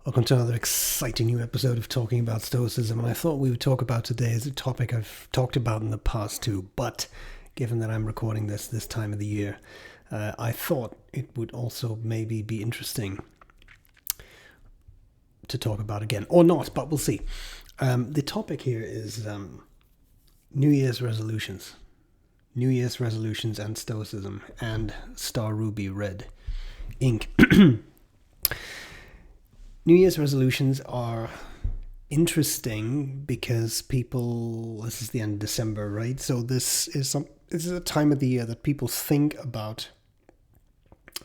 Welcome to another exciting new episode of Talking About Stoicism, and I thought we would talk about today as a topic I've talked about in the past too, but given that I'm recording this time of the year, I thought it would also maybe be interesting to talk about again, or not, but we'll see. The topic here is New Year's resolutions. New Year's resolutions and Stoicism and Star Ruby Red ink. New Year's resolutions are interesting because this is the end of December, right? So this is a time of the year that people think about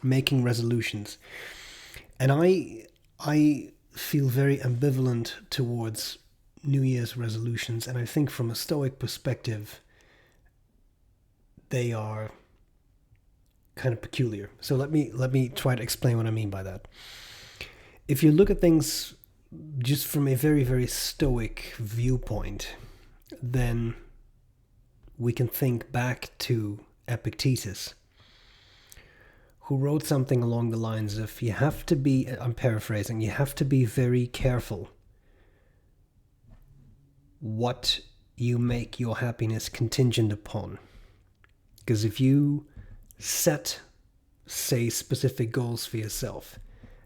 making resolutions. And I feel very ambivalent towards New Year's resolutions, and I think from a Stoic perspective, they are kind of peculiar. So let me try to explain what I mean by that. If you look at things just from a very, very Stoic viewpoint, then we can think back to Epictetus, who wrote something along the lines of, I'm paraphrasing, you have to be very careful what you make your happiness contingent upon. Because if you set, say, specific goals for yourself,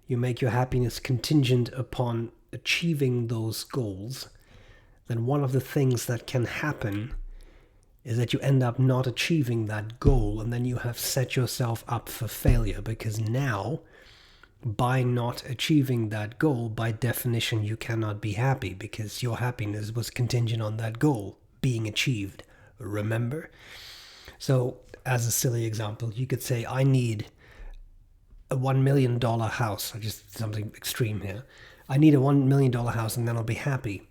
you make your happiness contingent upon achieving those goals, then one of the things that can happen is that you end up not achieving that goal, and then you have set yourself up for failure, because now, by not achieving that goal, by definition, you cannot be happy, because your happiness was contingent on that goal being achieved. Remember? So, as a silly example, you could say, I need a $1 million house, or just something extreme here. I need a $1 million house and then I'll be happy.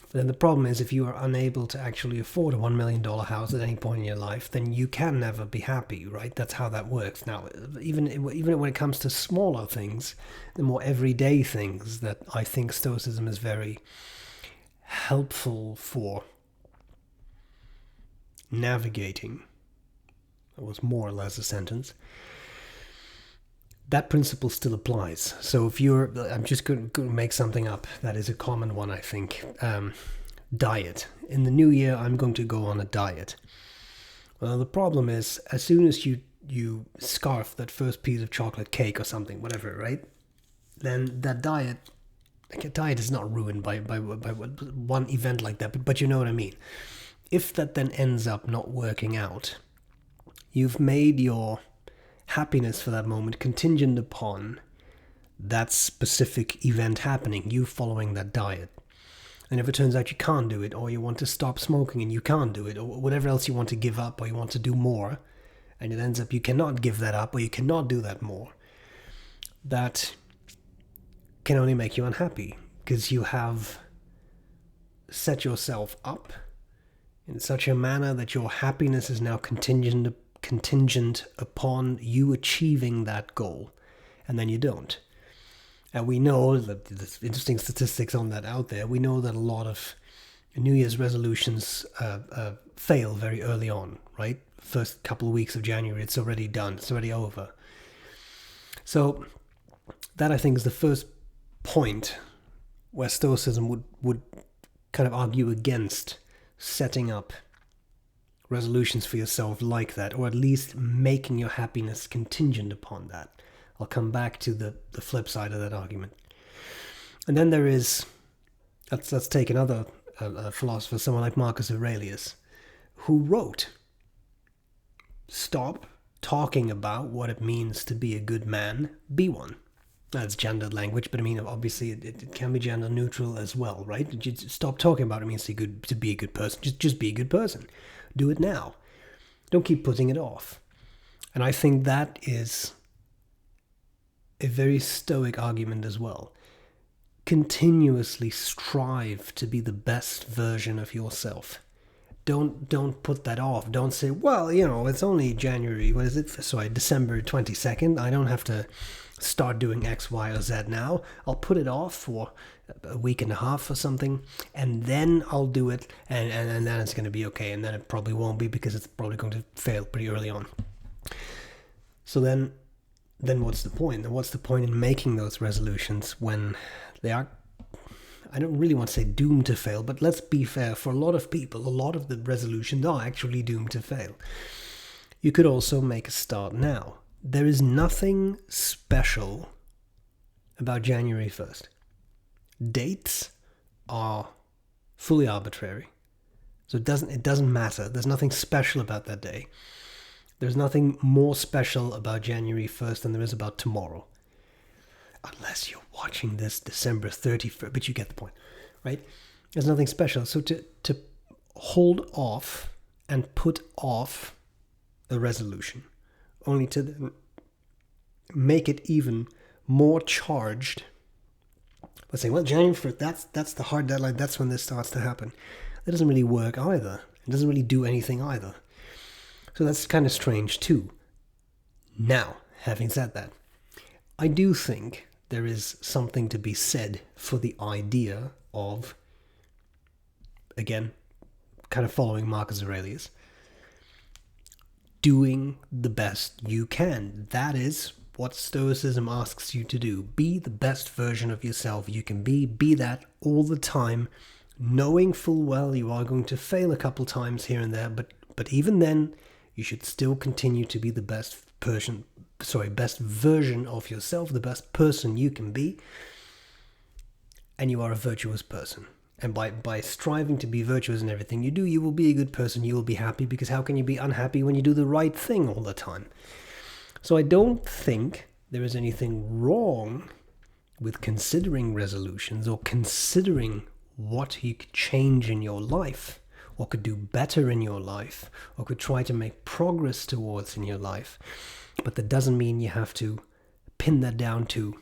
But then the problem is, if you are unable to actually afford a $1 million house at any point in your life, then you can never be happy, right? That's how that works. Now, even when it comes to smaller things, the more everyday things, that I think Stoicism is very helpful for navigating. That was more or less a sentence. That principle still applies. So I'm just going to make something up that is a common one, I think. Diet. In the new year, I'm going to go on a diet. Well, the problem is, as soon as you scarf that first piece of chocolate cake or something, whatever, right? Then that diet is not ruined by one event like that, but you know what I mean. If that then ends up not working out, you've made your happiness for that moment contingent upon that specific event happening, you following that diet. And if it turns out you can't do it, or you want to stop smoking and you can't do it, or whatever else you want to give up, or you want to do more, and it ends up you cannot give that up, or you cannot do that more, that can only make you unhappy, because you have set yourself up in such a manner that your happiness is now contingent upon you achieving that goal, and then you don't. And we know that there's interesting statistics on that out there. We know that a lot of New Year's resolutions fail very early on, right? First couple of weeks of January, it's already done, it's already over. So that, I think, is the first point where Stoicism would kind of argue against setting up resolutions for yourself like that, or at least making your happiness contingent upon that. I'll come back to the flip side of that argument. And then there is, let's take another philosopher, someone like Marcus Aurelius, who wrote, stop talking about what it means to be a good man, be one. That's gendered language, but I mean, obviously it can be gender neutral as well, right? Stop talking about what it means to be a good person. Just be a good person. Do it now. Don't keep putting it off. And I think that is a very Stoic argument as well. Continuously strive to be the best version of yourself. Don't put that off. Don't say, well, it's only January, December 22nd. I don't have to start doing X, Y, or Z now. I'll put it off for a week and a half or something, and then I'll do it, and then it's going to be okay. And then it probably won't be, because it's probably going to fail pretty early on. So then then what's the point? Then what's the point in making those resolutions when they are, I don't really want to say doomed to fail, but let's be fair, for a lot of people, a lot of the resolutions are actually doomed to fail. You could also make a start now. There is nothing special about January 1st. Dates are fully arbitrary. So it doesn't matter. There's nothing special about that day. There's nothing more special about January 1st than there is about tomorrow. Unless you're watching this December 31st, but you get the point, right? There's nothing special. So to hold off and put off a resolution, only to then make it even more charged. Let's say, well, January 1st, that's the hard deadline, that's when this starts to happen. That doesn't really work either. It doesn't really do anything either. So that's kind of strange too. Now, having said that, I do think there is something to be said for the idea of, again, kind of following Marcus Aurelius, doing the best you can. That is what Stoicism asks you to do. Be the best version of yourself you can be. Be that all the time, knowing full well you are going to fail a couple times here and there, but even then, you should still continue to be the best version of yourself, the best person you can be, and you are a virtuous person. And by striving to be virtuous in everything you do, you will be a good person, you will be happy, because how can you be unhappy when you do the right thing all the time? So I don't think there is anything wrong with considering resolutions or considering what you could change in your life, or could do better in your life, or could try to make progress towards in your life. But that doesn't mean you have to pin that down to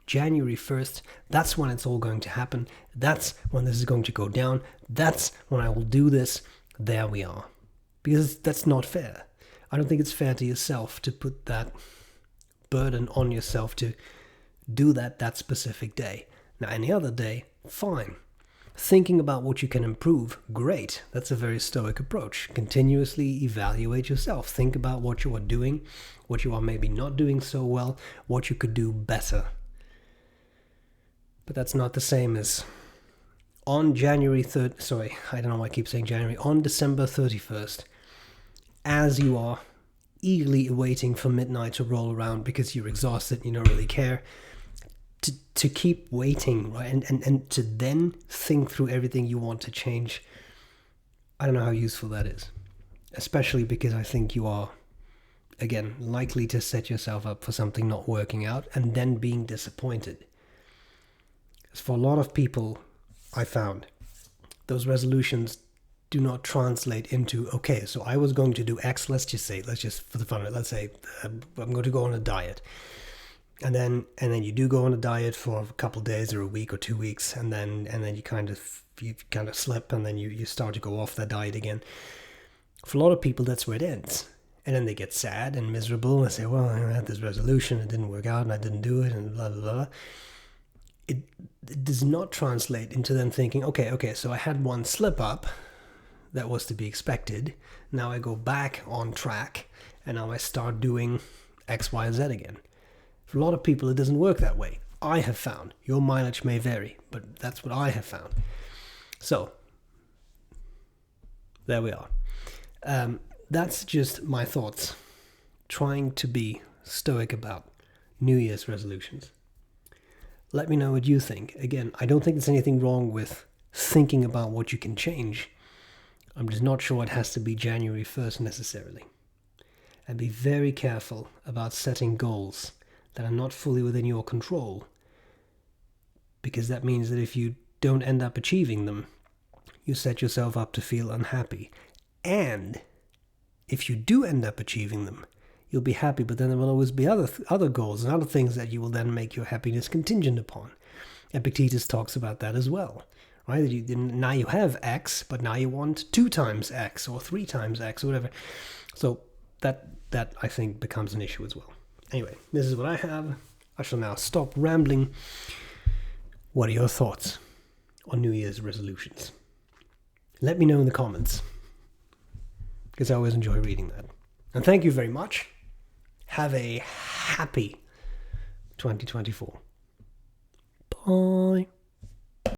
January 1st. That's when it's all going to happen. That's when this is going to go down. That's when I will do this. There we are. Because that's not fair. I don't think it's fair to yourself to put that burden on yourself to do that specific day. Now, any other day, fine. Thinking about what you can improve, great. That's a very Stoic approach. Continuously evaluate yourself. Think about what you are doing, what you are maybe not doing so well, what you could do better. But that's not the same as on January 3rd, sorry, I don't know why I keep saying January, on December 31st, as you are eagerly waiting for midnight to roll around because you're exhausted and you don't really care, to keep waiting, right? And to then think through everything you want to change. I don't know how useful that is. Especially because I think you are, again, likely to set yourself up for something not working out and then being disappointed. Because for a lot of people, I found, those resolutions do not translate into, okay, so I was going to do X, let's just for the fun of it, let's say I'm going to go on a diet. And then you do go on a diet for a couple of days or a week or 2 weeks, and then you kind of slip, and then you start to go off that diet again. For a lot of people, that's where it ends. And then they get sad and miserable, and they say, well, I had this resolution, it didn't work out, and I didn't do it, and blah, blah, blah. It does not translate into them thinking, okay, so I had one slip up that was to be expected. Now I go back on track, and now I start doing X, Y, and Z again. For a lot of people, it doesn't work that way. I have found. Your mileage may vary, but that's what I have found. So, there we are. That's just my thoughts. Trying to be stoic about New Year's resolutions. Let me know what you think. Again, I don't think there's anything wrong with thinking about what you can change. I'm just not sure it has to be January 1st necessarily. And be very careful about setting goals that are not fully within your control, because that means that if you don't end up achieving them, you set yourself up to feel unhappy. And if you do end up achieving them, you'll be happy, but then there will always be other goals and other things that you will then make your happiness contingent upon. Epictetus talks about that as well, right? Now you have X, but now you want 2 times X or 3 times X or whatever. So that I think becomes an issue as well. Anyway, this is what I have. I shall now stop rambling. What are your thoughts on New Year's resolutions? Let me know in the comments, because I always enjoy reading that. And thank you very much. Have a happy 2024.